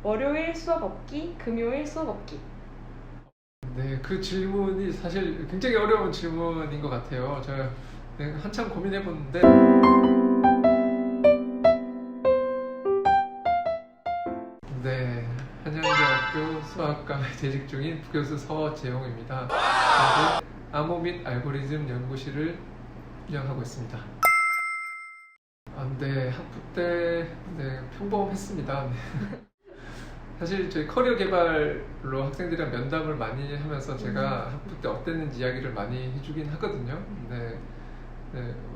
월요일 수업 없기, 금요일 수업 없기. 네, 그 질문이 사실 굉장히 어려운 질문인 것 같아요. 제가 한참 고민해 보는데, 네, 한양대학교 수학과에 재직 중인 부교수 서재용입니다. 현재 암호 및 알고리즘 연구실을 운영하고 있습니다. 네, 학부 때 평범했습니다. 네. 사실 저희 커리어 개발로 학생들이랑 면담을 많이 하면서 제가 학부 때 어땠는지 이야기를 많이 해주긴 하거든요. 네,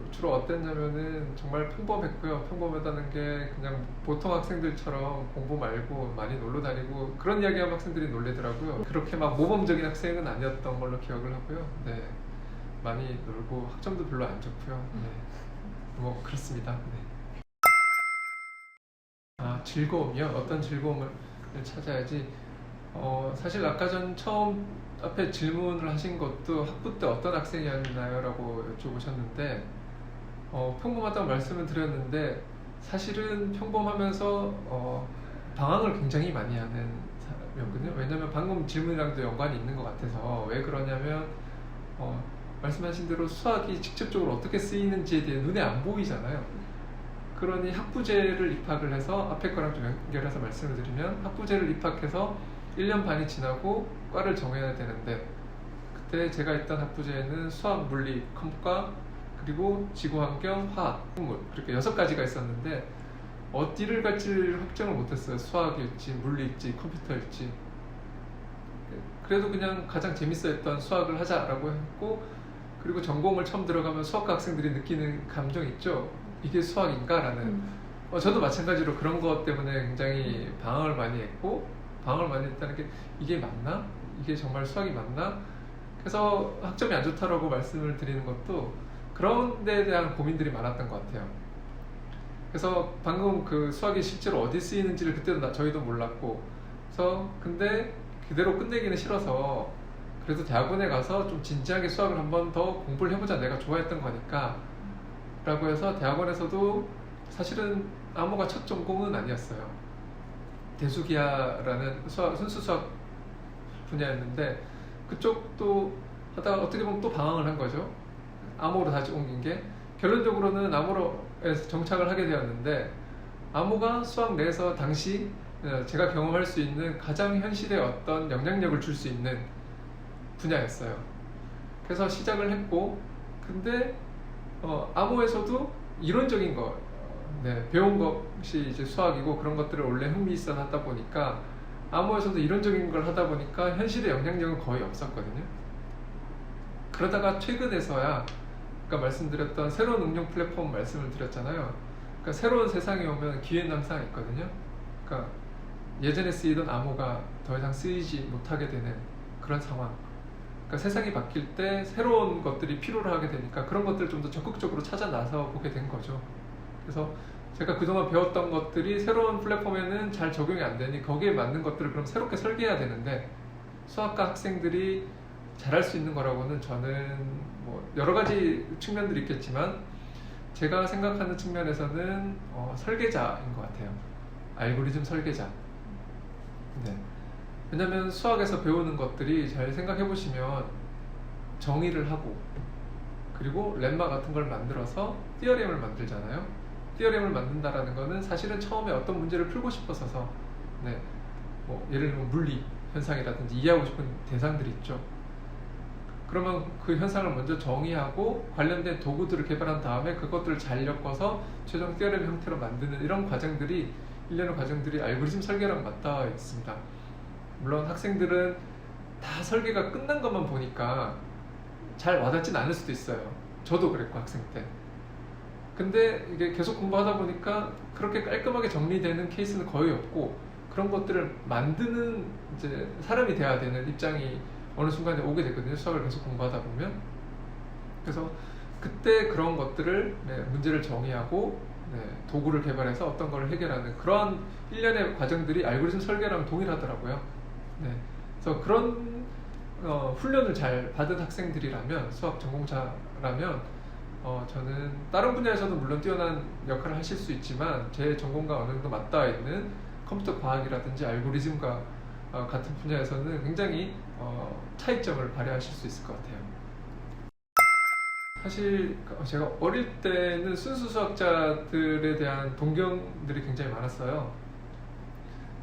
주로 어땠냐면은 정말 평범했고요. 평범하다는 게 그냥 보통 학생들처럼 공부 말고 많이 놀러 다니고 그런 이야기하면 학생들이 놀래더라고요. 그렇게 막 모범적인 학생은 아니었던 걸로 기억을 하고요. 네, 많이 놀고 학점도 별로 안 좋고요. 네, 뭐 그렇습니다. 네. 즐거움이요? 어떤 즐거움을 찾아야지. 사실 아까 전 처음 앞에 질문을 하신 것도 학부 때 어떤 학생이었나요? 라고 여쭤보셨는데, 평범하다고 말씀을 드렸는데, 사실은 평범하면서 방황을 굉장히 많이 하는 사람이었거든요. 왜냐면 방금 질문이랑도 연관이 있는 것 같아서. 왜 그러냐면, 말씀하신 대로 수학이 직접적으로 어떻게 쓰이는지에 대해 눈에 안 보이잖아요. 그러니 학부제를 입학을 해서, 앞에 거랑 좀 연결해서 말씀을 드리면, 학부제를 입학해서 1년 반이 지나고 과를 정해야 되는데, 그때 제가 있던 학부제에는 수학, 물리, 컴과 그리고 지구환경, 화학, 생물 그렇게 6가지가 있었는데 어디를 갈지를 확정을 못했어요. 수학일지 물리일지 컴퓨터일지. 그래도 그냥 가장 재밌어했던 수학을 하자라고 했고, 그리고 전공을 처음 들어가면 수학과 학생들이 느끼는 감정 있죠. 이게 수학인가? 라는. 저도 마찬가지로 그런 것 때문에 굉장히 방황을 많이 했고, 방황을 많이 했다는 게 이게 맞나? 이게 정말 수학이 맞나? 그래서 학점이 안 좋다라고 말씀을 드리는 것도 그런 데에 대한 고민들이 많았던 것 같아요. 그래서 방금 그 수학이 실제로 어디 쓰이는지를 그때도 저희도 몰랐고, 그래서 근데 그대로 끝내기는 싫어서 그래도 대학원에 가서 좀 진지하게 수학을 한 번 더 공부를 해보자, 내가 좋아했던 거니까 라고 해서 대학원에서도 사실은 암호가 첫 전공은 아니었어요. 대수기하라는 순수 수학 분야였는데 그쪽도 하다가 어떻게 보면 또 방황을 한 거죠. 암호로 다시 옮긴 게, 결론적으로는 암호로에서 정착을 하게 되었는데, 암호가 수학 내에서 당시 제가 경험할 수 있는 가장 현실에 어떤 영향력을 줄 수 있는 분야였어요. 그래서 시작을 했고, 근데 암호에서도 이론적인 거, 배운 것이 이제 수학이고 그런 것들을 원래 흥미있어 하다 보니까 암호에서도 이론적인 걸 하다 보니까 현실의 영향력은 거의 없었거든요. 그러다가 최근에서야, 아까 말씀드렸던 새로운 응용 플랫폼 말씀을 드렸잖아요. 그러니까 새로운 세상이 오면 기회는 항상 있거든요. 그러니까 예전에 쓰이던 암호가 더 이상 쓰이지 못하게 되는 그런 상황. 그러니까 세상이 바뀔 때 새로운 것들이 필요로 하게 되니까 그런 것들을 좀 더 적극적으로 찾아 나서 보게 된 거죠. 그래서 제가 그동안 배웠던 것들이 새로운 플랫폼에는 잘 적용이 안 되니 거기에 맞는 것들을 그럼 새롭게 설계해야 되는데, 수학과 학생들이 잘할 수 있는 거라고는 저는 뭐 여러 가지 측면들이 있겠지만 제가 생각하는 측면에서는 설계자인 것 같아요. 알고리즘 설계자. 네. 왜냐면 수학에서 배우는 것들이 잘 생각해 보시면 정의를 하고, 그리고 렘마 같은 걸 만들어서 티어렘을 만들잖아요. 티어렘을 만든다라는 거는 사실은 처음에 어떤 문제를 풀고 싶어서, 뭐 예를 들면 물리 현상이라든지 이해하고 싶은 대상들이 있죠. 그러면 그 현상을 먼저 정의하고 관련된 도구들을 개발한 다음에 그것들을 잘 엮어서 최종 티어렘 형태로 만드는 이런 과정들이, 일련의 과정들이 알고리즘 설계랑 맞닿아 있습니다. 물론 학생들은 다 설계가 끝난 것만 보니까 잘 와닿진 않을 수도 있어요. 저도 그랬고 학생 때. 근데 이게 계속 공부하다 보니까 그렇게 깔끔하게 정리되는 케이스는 거의 없고, 그런 것들을 만드는 이제 사람이 돼야 되는 입장이 어느 순간에 오게 되거든요. 수학을 계속 공부하다 보면. 그래서 그때 그런 것들을 문제를 정의하고 도구를 개발해서 어떤 걸 해결하는 그러한 일련의 과정들이 알고리즘 설계랑 동일하더라고요. 그래서 그런 훈련을 잘 받은 학생들이라면, 수학 전공자라면 저는 다른 분야에서도 물론 뛰어난 역할을 하실 수 있지만 제 전공과 어느 정도 맞닿아 있는 컴퓨터 과학이라든지 알고리즘과 같은 분야에서는 굉장히 차이점을 발휘하실 수 있을 것 같아요. 사실 제가 어릴 때는 순수 수학자들에 대한 동경들이 굉장히 많았어요.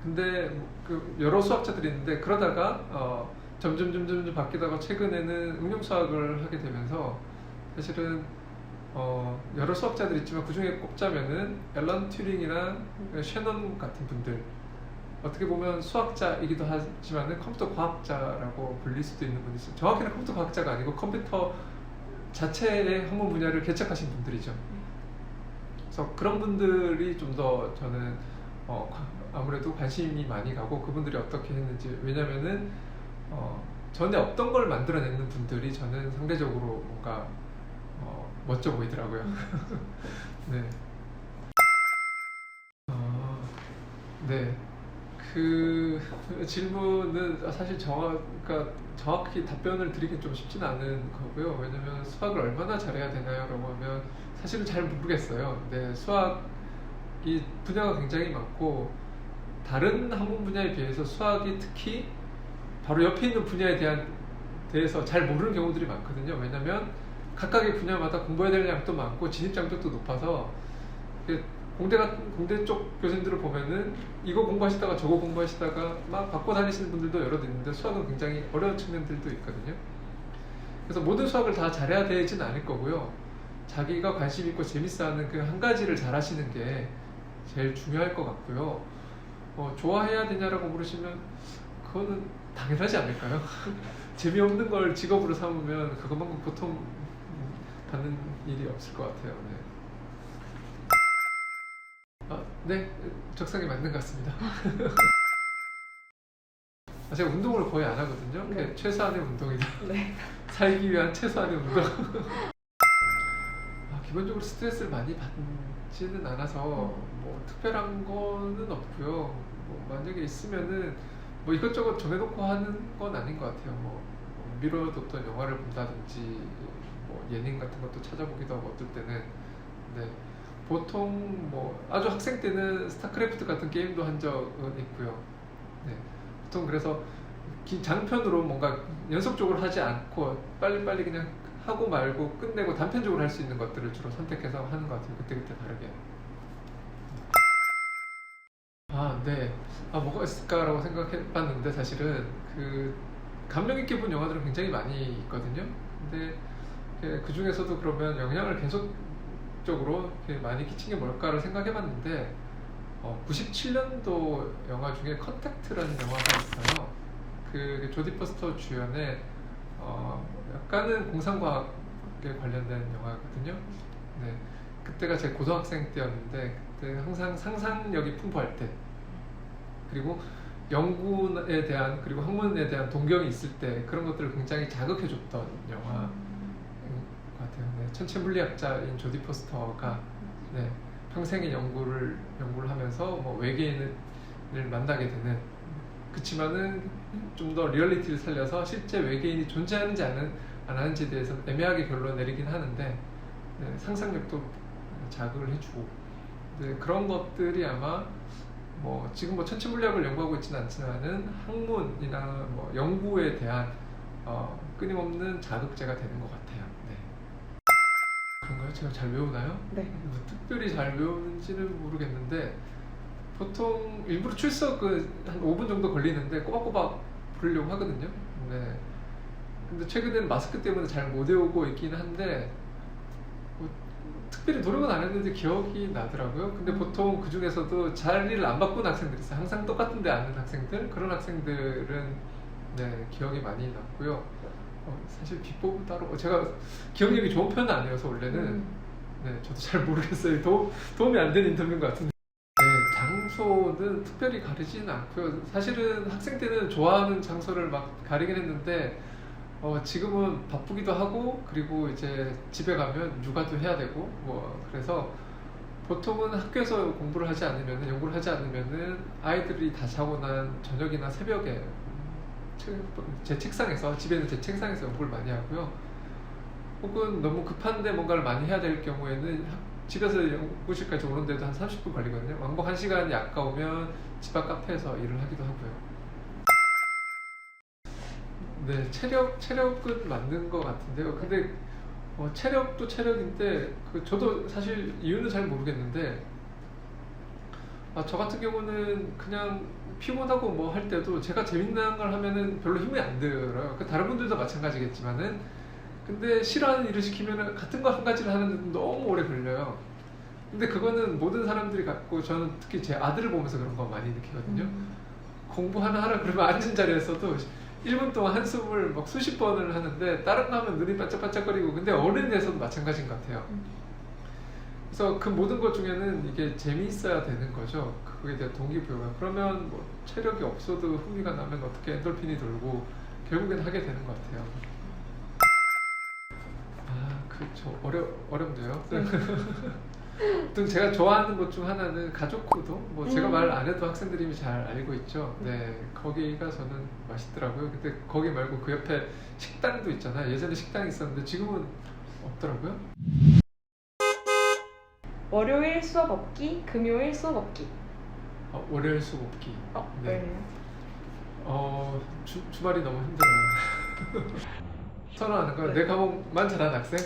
근데 그 여러 수학자들이 있는데 그러다가 점점 바뀌다가 최근에는 응용 수학을 하게 되면서 사실은 여러 수학자들이 있지만 그 중에 꼽자면은 앨런 튜링이나 셰넌 같은 분들, 어떻게 보면 수학자이기도 하지만은 컴퓨터 과학자라고 불릴 수도 있는 분이 있어요. 정확히는 컴퓨터 과학자가 아니고 컴퓨터 자체의 학문 분야를 개척하신 분들이죠. 그래서 그런 분들이 좀 더 저는 아무래도 관심이 많이 가고 그분들이 어떻게 했는지, 왜냐면은 전에 없던 걸 만들어내는 분들이 저는 상대적으로 뭔가 멋져 보이더라고요. 네. 네. 그 질문은 사실 그러니까 정확히 답변을 드리긴 좀 쉽지는 않은 거고요. 왜냐면 수학을 얼마나 잘해야 되나요? 라고 하면 사실은 잘 모르겠어요. 근데 수학이 분야가 굉장히 많고 다른 학문 분야에 비해서 수학이 특히 바로 옆에 있는 분야에 대해서 잘 모르는 경우들이 많거든요. 왜냐면 각각의 분야마다 공부해야 될 양도 많고 진입장벽도 높아서 공대 쪽 교수님들을 보면은 이거 공부하시다가 저거 공부하시다가 막 바꿔 다니시는 분들도 여러 있는데 수학은 굉장히 어려운 측면들도 있거든요. 그래서 모든 수학을 다 잘해야 되진 않을 거고요. 자기가 관심 있고 재밌어하는 그 한 가지를 잘하시는 게 제일 중요할 것 같고요. 좋아해야 되냐라고 물으시면 그거는 당연하지 않을까요? 재미없는 걸 직업으로 삼으면 그것만큼 고통 받는 일이 없을 것 같아요. 네. 네, 적성에 맞는 것 같습니다. 제가 운동을 거의 안 하거든요. 네. 최소한의 운동이다. 네. 살기 위한 최소한의 운동. 기본적으로 스트레스를 많이 받지는 않아서 뭐 특별한 거는 없고요. 뭐 만약에 있으면은 뭐 이것저것 정해놓고 하는 건 아닌 것 같아요. 뭐 미뤄뒀던 영화를 본다든지 뭐 예능 같은 것도 찾아보기도 하고 어떨 때는. 네. 보통 뭐 아주 학생 때는 스타크래프트 같은 게임도 한 적은 있고요. 네. 보통 그래서 장편으로 뭔가 연속적으로 하지 않고 빨리빨리 그냥 하고 말고 끝내고 단편적으로 할 수 있는 것들을 주로 선택해서 하는 것 같아요. 그때그때 다르게. 네. 뭐가 있을까라고 생각해봤는데 사실은 그 감명 있게 본 영화들은 굉장히 많이 있거든요. 근데 그 중에서도 그러면 영향을 계속적으로 많이 끼친 게 뭘까를 생각해봤는데 97년도 영화 중에 컨택트라는 영화가 있어요. 그 조디 포스터 주연의 약간은 공상과학에 관련된 영화거든요. 네. 그때가 제 고등학생 때였는데 그때 항상 상상력이 풍부할 때, 그리고 연구에 대한 그리고 학문에 대한 동경이 있을 때 그런 것들을 굉장히 자극해줬던 영화인 것 같아요. 네. 천체물리학자인 조디 포스터가 평생의 연구를 하면서 뭐 외계인을 만나게 되는, 그치만은 좀 더 리얼리티를 살려서 실제 외계인이 존재하는지 안 하는지에 대해서 애매하게 결론 내리긴 하는데 상상력도 자극을 해주고, 그런 것들이 아마 뭐 지금 뭐 천체물리학을 연구하고 있지는 않지만은 학문이나 뭐 연구에 대한 끊임없는 자극제가 되는 것 같아요. 네. 그런가요? 제가 잘 외우나요? 네. 뭐 특별히 잘 외우는지는 모르겠는데 보통 일부러 출석은 한 5분 정도 걸리는데 꼬박꼬박 부르려고 하거든요. 네. 근데 최근에는 마스크 때문에 잘 못 외우고 있긴 한데 뭐 특별히 노력은 안 했는데 기억이 나더라고요. 근데 보통 그 중에서도 자리를 안 바꾼 학생들이 있어요. 항상 똑같은 데 앉는 학생들, 그런 학생들은 기억이 많이 났고요. 사실 비법은 따로 제가 기억력이 좋은 편은 아니어서 원래는 저도 잘 모르겠어요. 도움이 안 되는 인터뷰인 것 같은데. 장소는 특별히 가리지는 않고요. 사실은 학생 때는 좋아하는 장소를 막 가리긴 했는데 지금은 바쁘기도 하고 그리고 이제 집에 가면 육아도 해야 되고 뭐 그래서 보통은 학교에서 공부를 하지 않으면, 연구를 하지 않으면은 아이들이 다 자고 난 저녁이나 새벽에 제 책상에서, 집에는 제 책상에서 연구를 많이 하고요. 혹은 너무 급한데 뭔가를 많이 해야 될 경우에는 집에서 연구실까지 오는데도 한 30분 걸리거든요. 왕복 1시간이 아까우면 집 앞 카페에서 일을 하기도 하고요. 네, 체력은 맞는 것 같은데요. 근데 체력도 체력인데 저도 사실 이유는 잘 모르겠는데 저 같은 경우는 그냥 피곤하고 뭐 할 때도 제가 재밌는 걸 하면은 별로 힘이 안 들어요. 다른 분들도 마찬가지겠지만은 근데 싫어하는 일을 시키면은 같은 거 한 가지를 하는데 너무 오래 걸려요. 근데 그거는 모든 사람들이 갖고 저는 특히 제 아들을 보면서 그런 거 많이 느끼거든요. 공부 하나 하라 그러면 앉은 자리에서도 1분 동안 한숨을 막 수십 번을 하는데 다른 거 하면 눈이 반짝반짝거리고 근데 어른에서도 마찬가지인 것 같아요. 그래서 그 모든 것 중에는 이게 재미있어야 되는 거죠. 그거에 대한 동기부여가. 그러면 뭐 체력이 없어도 흥미가 나면 어떻게 엔돌핀이 돌고 결국엔 하게 되는 것 같아요. 그렇죠. 어렵네요. 또 제가 좋아하는 것 중 하나는 가족 코도 뭐 제가 말 안 해도 학생들이 이미 잘 알고 있죠. 네, 거기가 저는 맛있더라고요. 근데 거기 말고 그 옆에 식당도 있잖아요. 예전에 식당이 있었는데 지금은 없더라고요. 월요일 수업 없기, 금요일 수업 없기. 월요일 수업 없기. 네. 왜요? 주말이 너무 힘들어요. 선호하는 거요? 내 과목만 잘하는 학생?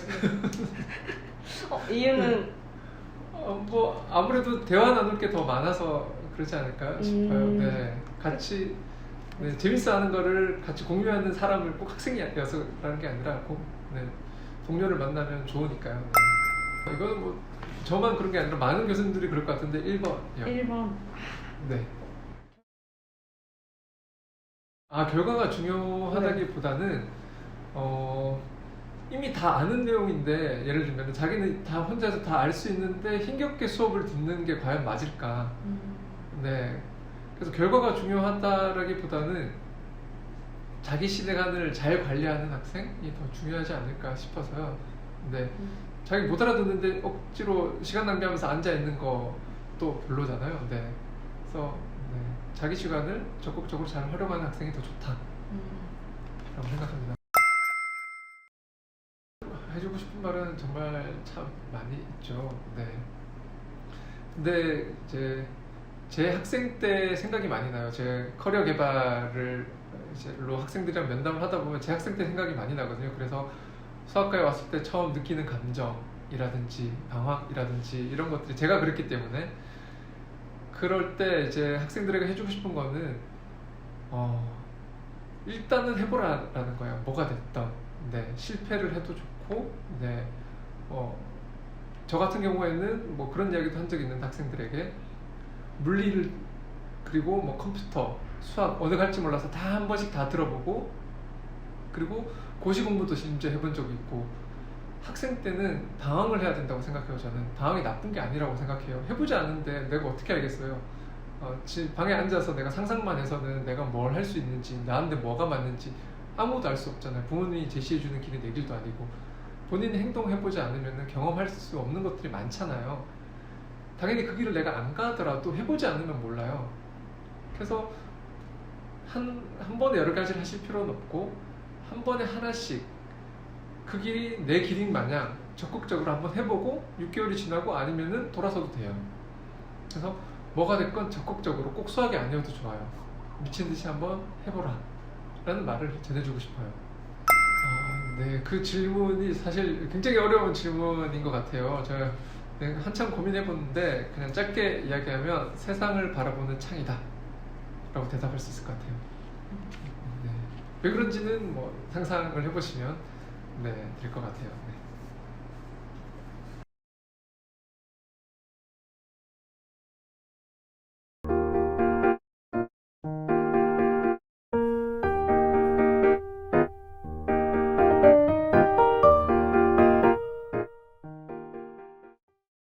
이유는 뭐 아무래도 대화 나눌 게 더 많아서 그렇지 않을까 싶어요. 네, 같이 재밌어하는 거를 같이 공유하는 사람을 꼭 학생이어서라는 게 아니라 동료를 만나면 좋으니까요. 네. 이거는 뭐 저만 그런 게 아니라 많은 교수님들이 그럴 것 같은데 1번이요. 1번. 네. 결과가 중요하다기보다는 이미 다 아는 내용인데 예를 들면 자기는 다 혼자서 다 알 수 있는데 힘겹게 수업을 듣는 게 과연 맞을까? 네. 그래서 결과가 중요하다라기보다는 자기 시간을 잘 관리하는 학생이 더 중요하지 않을까 싶어서요. 네. 자기 못 알아듣는데 억지로 시간 낭비하면서 앉아 있는 것도 별로잖아요. 네. 그래서 자기 시간을 적극적으로 잘 활용하는 학생이 더 좋다라고 생각합니다. 해주고 싶은 말은 정말 참 많이 있죠. 네. 근데 이제 제 학생 때 생각이 많이 나요. 제 커리어 개발로 학생들이랑 면담을 하다 보면 제 학생 때 생각이 많이 나거든요. 그래서 수학과에 왔을 때 처음 느끼는 감정이라든지 방황이라든지 이런 것들이 제가 그랬기 때문에 그럴 때 이제 학생들에게 해주고 싶은 거는 일단은 해보라라는 거예요. 뭐가 됐던. 네, 실패를 해도 좋고, 네, 저 같은 경우에는 뭐 그런 이야기도 한 적이 있는데 학생들에게 물리를 그리고 뭐 컴퓨터, 수학 어느 갈지 몰라서 다 한 번씩 다 들어보고 그리고 고시 공부도 심지어 해본 적이 있고 학생 때는 방황을 해야 된다고 생각해요. 저는 방황이 나쁜 게 아니라고 생각해요. 해보지 않는데 내가 어떻게 알겠어요. 방에 앉아서 내가 상상만 해서는 내가 뭘 할 수 있는지 나한테 뭐가 맞는지 아무도 알 수 없잖아요. 부모님이 제시해주는 길이 내 길도 아니고 본인이 행동해보지 않으면 경험할 수 없는 것들이 많잖아요. 당연히 그 길을 내가 안 가더라도 해보지 않으면 몰라요. 그래서 한 번에 여러 가지를 하실 필요는 없고 한 번에 하나씩 그 길이 내 길인 마냥 적극적으로 한번 해보고 6개월이 지나고 아니면은 돌아서도 돼요. 그래서 뭐가 됐건 적극적으로 꼭 수학이 아니어도 좋아요. 미친듯이 한번 해보라 라는 말을 전해주고 싶어요. 네, 그 질문이 사실 굉장히 어려운 질문인 것 같아요. 제가 한참 고민해봤는데 그냥 짧게 이야기하면 세상을 바라보는 창이다 라고 대답할 수 있을 것 같아요. 네. 왜 그런지는 뭐 상상을 해보시면 될 것 같아요. 네.